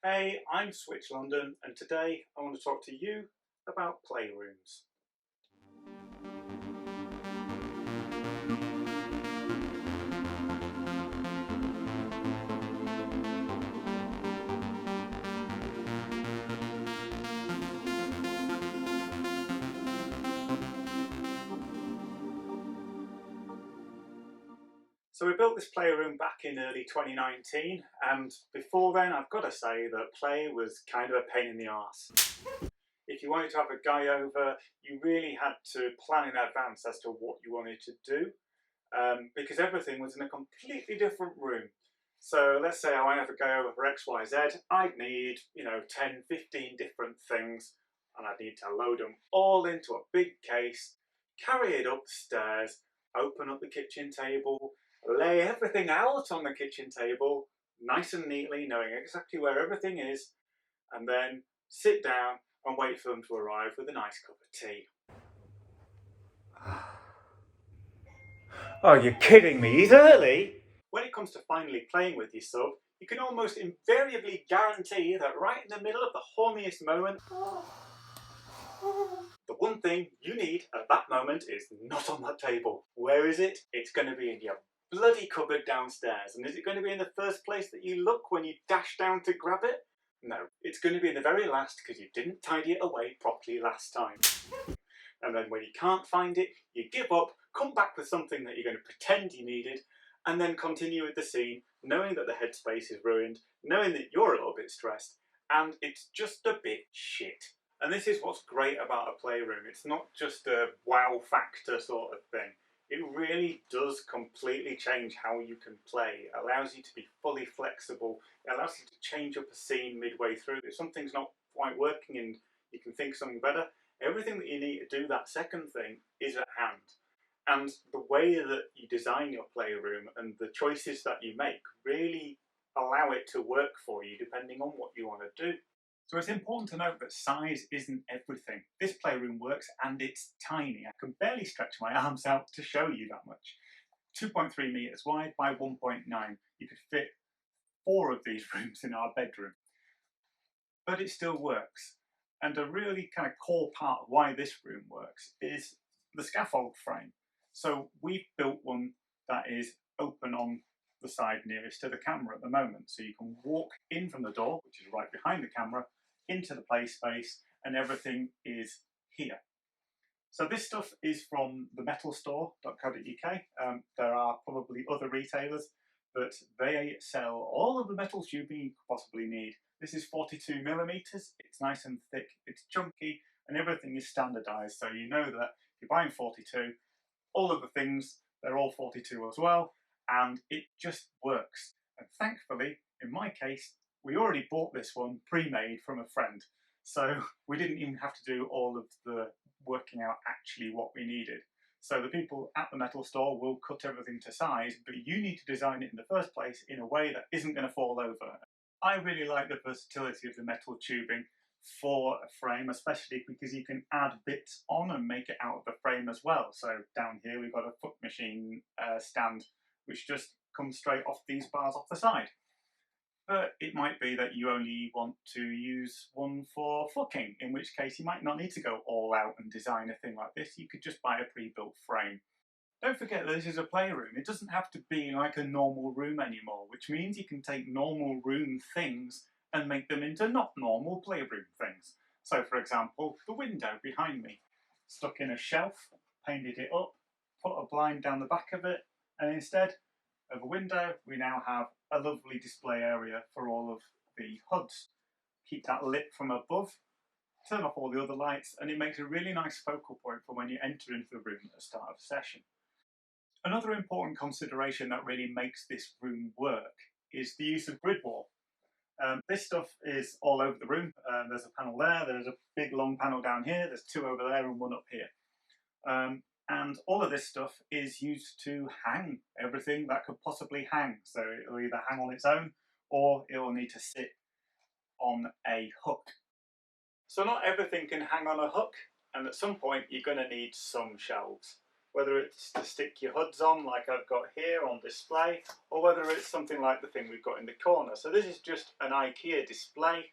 Hey, I'm SwitchLDN, and today I want to talk to you about playrooms. So we built this playroom back in early 2019, and before then I've got to say that play was kind of a pain in the arse. If you wanted to have a guy over, you really had to plan in advance as to what you wanted to do, because everything was in a completely different room. So let's say I want to have a guy over for XYZ, I'd need, 10, 15 different things, and I'd need to load them all into a big case, carry it up the stairs, open up the kitchen table, lay everything out on the kitchen table, nice and neatly, knowing exactly where everything is, and then sit down and wait for them to arrive with a nice cup of tea. Oh, you're kidding me, he's early! When it comes to finally playing with your sub, you can almost invariably guarantee that right in the middle of the horniest moment, the one thing you need at that moment is not on that table. Where is it? It's going to be in your bloody cupboard downstairs. And is it going to be in the first place that you look when you dash down to grab it? No, it's going to be in the very last because you didn't tidy it away properly last time. And then when you can't find it, you give up, come back with something that you're going to pretend you needed, and then continue with the scene, knowing that the headspace is ruined, knowing that you're a little bit stressed, and it's just a bit shit. And this is what's great about a playroom. It's not just a wow factor sort of thing. It really does completely change how you can play. It allows you to be fully flexible. It allows you to change up a scene midway through. If something's not quite working and you can think of something better, everything that you need to do that second thing is at hand. And the way that you design your playroom and the choices that you make really allow it to work for you depending on what you want to do. So it's important to note that size isn't everything. This playroom works and it's tiny. I can barely stretch my arms out to show you that much. 2.3 meters wide by 1.9. You could fit 4 of these rooms in our bedroom. But it still works. And a really kind of core part of why this room works is the scaffold frame. So we've built one that is open on the side nearest to the camera at the moment. So you can walk in from the door, which is right behind the camera, into the play space, and everything is here. So this stuff is from the metalstore.co.uk. There are probably other retailers, but they sell all of the metal tubing you could possibly need. This is 42 millimeters. It's nice and thick, it's chunky, and everything is standardized. So you know that if you're buying 42, all of the things, they're all 42 as well, and it just works. And thankfully, in my case, we already bought this one pre-made from a friend. So we didn't even have to do all of the working out actually what we needed. So the people at the metal store will cut everything to size, but you need to design it in the first place in a way that isn't going to fall over. I really like the versatility of the metal tubing for a frame, especially because you can add bits on and make it out of the frame as well. So down here we've got a foot machine stand which just comes straight off these bars off the side. But it might be that you only want to use one for footing, in which case you might not need to go all out and design a thing like this. You could just buy a pre-built frame. Don't forget that this is a playroom. It doesn't have to be like a normal room anymore, which means you can take normal room things and make them into not normal playroom things. So for example, the window behind me, stuck in a shelf, painted it up, put a blind down the back of it, and instead of a window, we now have a lovely display area for all of the HUDs. Keep that lit from above, turn off all the other lights, and it makes a really nice focal point for when you enter into the room at the start of a session. Another important consideration that really makes this room work is the use of grid wall. This stuff is all over the room. There's a panel there, there's a big long panel down here, there's 2 over there and 1 up here. And all of this stuff is used to hang everything that could possibly hang. So it'll either hang on its own or it will need to sit on a hook. So not everything can hang on a hook, and at some point you're going to need some shelves. whether it's to stick your hoods on like I've got here on display, or whether it's something like the thing we've got in the corner. So this is just an IKEA display.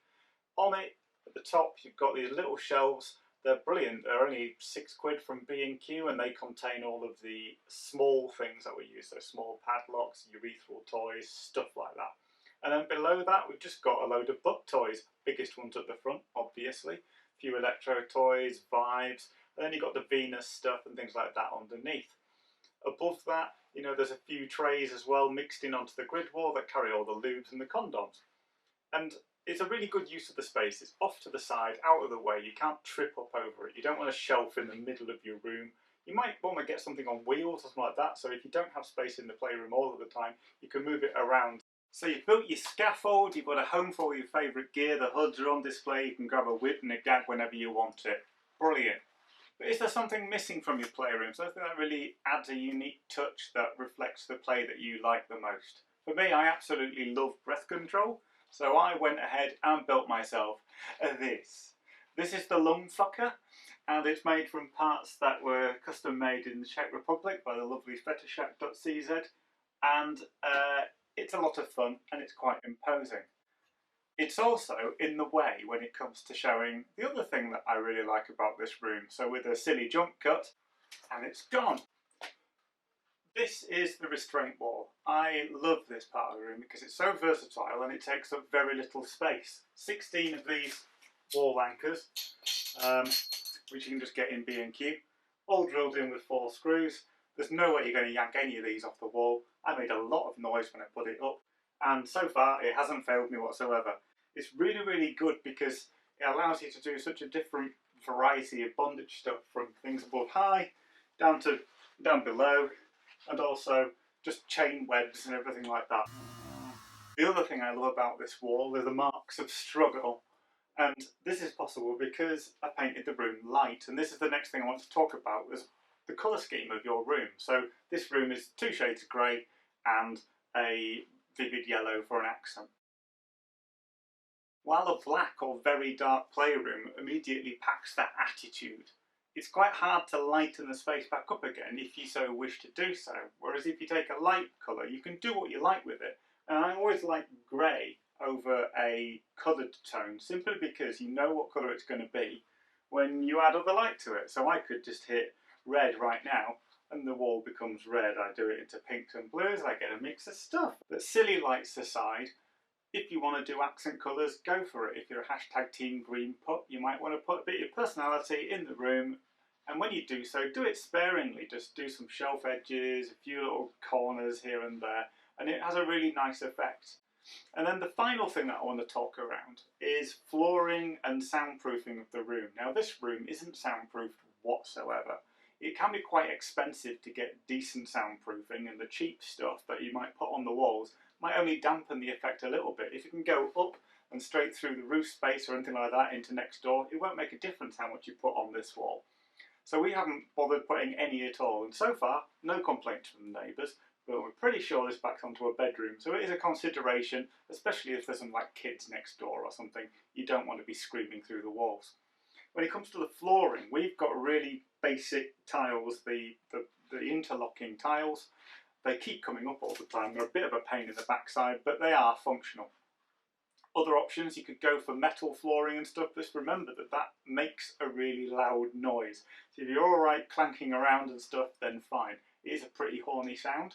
On it, at the top, you've got these little shelves. They're brilliant. They're only £6 from B&Q, and they contain all of the small things that we use, so small padlocks, urethral toys, stuff like that. And then below that, we've just got a load of butt toys. Biggest ones at the front, obviously. A few electro toys, vibes, and then you've got the Venus stuff and things like that underneath. Above that, you know, there's a few trays as well mixed in onto the grid wall that carry all the lubes and the condoms. And it's a really good use of the space. It's off to the side, out of the way. You can't trip up over it. You don't want a shelf in the middle of your room. You might want to get something on wheels or something like that. So if you don't have space in the playroom all of the time, you can move it around. So you've built your scaffold, you've got a home for all your favourite gear, the hoods are on display, you can grab a whip and a gag whenever you want it. Brilliant. But is there something missing from your playroom? Something that really adds a unique touch that reflects the play that you like the most? For me, I absolutely love breath control. So I went ahead and built myself this. This is the lung fucker, and it's made from parts that were custom made in the Czech Republic by the lovely fetishak.cz, and it's a lot of fun and it's quite imposing. It's also in the way when it comes to showing the other thing that I really like about this room. So with a silly jump cut, and it's gone. This is the restraint wall. I love this part of the room because it's so versatile and it takes up very little space. 16 of these wall anchors, which you can just get in B&Q, all drilled in with 4 screws. There's no way you're going to yank any of these off the wall. I made a lot of noise when I put it up, and so far it hasn't failed me whatsoever. It's really, really good because it allows you to do such a different variety of bondage stuff, from things above high down to down below, and also just chain webs and everything like that. The other thing I love about this wall are the marks of struggle, and this is possible because I painted the room light, and this is the next thing I want to talk about, is the colour scheme of your room. So this room is 2 shades of grey and a vivid yellow for an accent. While a black or very dark playroom immediately packs that attitude, it's quite hard to lighten the space back up again if you so wish to do so. Whereas if you take a light colour, you can do what you like with it. And I always like grey over a coloured tone, simply because you know what colour it's going to be when you add other light to it. So I could just hit red right now and the wall becomes red. I do it into pinks and blues, I get a mix of stuff. But silly lights aside, if you want to do accent colours, go for it. If you're a hashtag Team Green Pup, you might want to put a bit of your personality in the room, and when you do so, do it sparingly. Just do some shelf edges, a few little corners here and there, and it has a really nice effect. And then the final thing that I want to talk around is flooring and soundproofing of the room. Now this room isn't soundproofed whatsoever. It can be quite expensive to get decent soundproofing, and the cheap stuff that you might put on the walls might only dampen the effect a little bit. If you can go up and straight through the roof space or anything like that into next door, it won't make a difference how much you put on this wall. So we haven't bothered putting any at all, and so far no complaints from the neighbours, but we're pretty sure this backs onto a bedroom, so it is a consideration, especially if there's some like kids next door or something. You don't want to be screaming through the walls. When it comes to the flooring, we've got really basic tiles, the interlocking tiles. They keep coming up all the time. They're a bit of a pain in the backside, but they are functional. Other options, you could go for metal flooring and stuff. Just remember that that makes a really loud noise. So if you're alright clanking around and stuff, then fine. It is a pretty horny sound.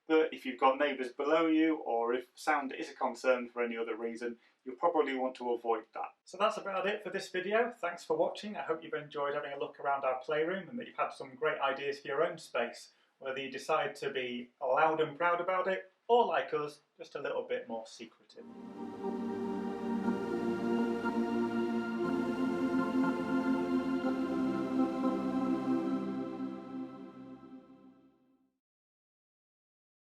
But if you've got neighbours below you, or if sound is a concern for any other reason, you'll probably want to avoid that. So that's about it for this video. Thanks for watching. I hope you've enjoyed having a look around our playroom and that you've had some great ideas for your own space, whether you decide to be loud and proud about it, or like us, just a little bit more secretive.